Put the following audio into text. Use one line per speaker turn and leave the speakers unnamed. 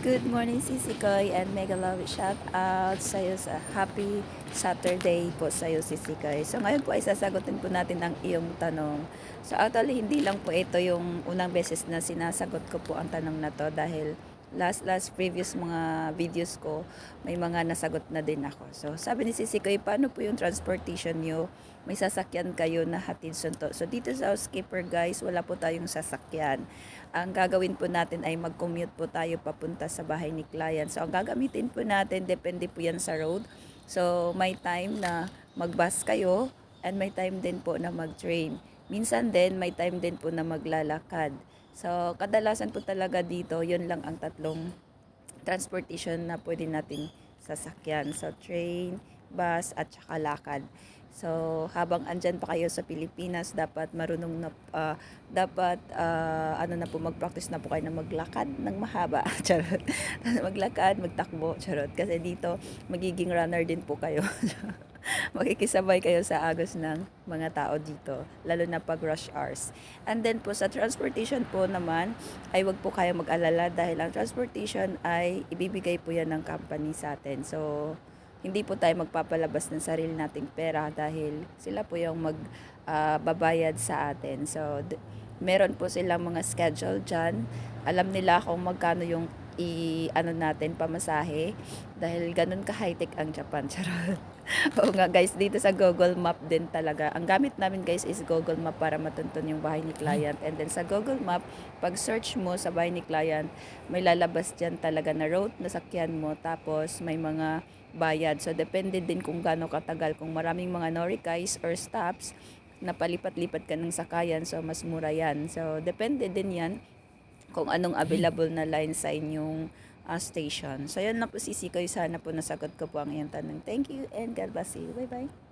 Good morning, Sisi Koy, and mega love shout out sa iyo sa happy Saturday po sa iyo, Sisi Koy. So ngayon po ay sasagutin po natin ang iyong tanong. So actually hindi lang po ito yung unang beses na sinasagot ko po ang tanong na to dahil last previous mga videos ko may mga nasagot na din ako. So sabi ni Sisi Koy, paano po yung transportation nyo? May sasakyan kayo na hatid sunto. So dito sa Skipper guys, wala po tayong sasakyan. Ang gagawin po natin ay mag-commute po tayo papunta sa bahay ni client. So ang gagamitin po natin, depende po yan sa road. So may time na mag-bus kayo and may time din po na mag-train. Minsan din may time din po na maglalakad. So kadalasan po talaga dito, yun lang ang tatlong transportation na pwede nating sasakyan. So train, bus at saka lakad. So habang andyan pa kayo sa Pilipinas, dapat marunong na ano na po, mag-practice na po kayo na maglakad ng mahaba. Charot. Maglakad, magtakbo, charot. Kasi dito magiging runner din po kayo. Makikisabay kayo sa agos ng mga tao dito, lalo na pag rush hours. And then po sa transportation po naman, ay wag po kayo mag-alala dahil ang transportation ay ibibigay po yan ng company sa atin. So hindi po tayo magpapalabas ng sarili nating pera dahil sila po yung magbabayad sa atin. So meron po silang mga schedule dyan. Alam nila kung magkano yung ano natin pamasahe dahil ganun ka high-tech ang Japan. Charot. Oo nga guys, dito sa Google Map din talaga. Ang gamit namin guys is Google Map para matuntun yung bahay ni client. And then sa Google Map, pag search mo sa bahay ni client, may lalabas dyan talaga na route na sakyan mo. Tapos may mga bayad. So depende din kung gaano katagal. Kung maraming mga norikays or stops, na palipat-lipat ka ng sakayan, so mas mura yan. So depende din yan kung anong available na line sa inyong station. So yun na po, Sisi Koy, sana po nasagot ko po ang iyong tanong. Thank you and God bless you. Bye bye.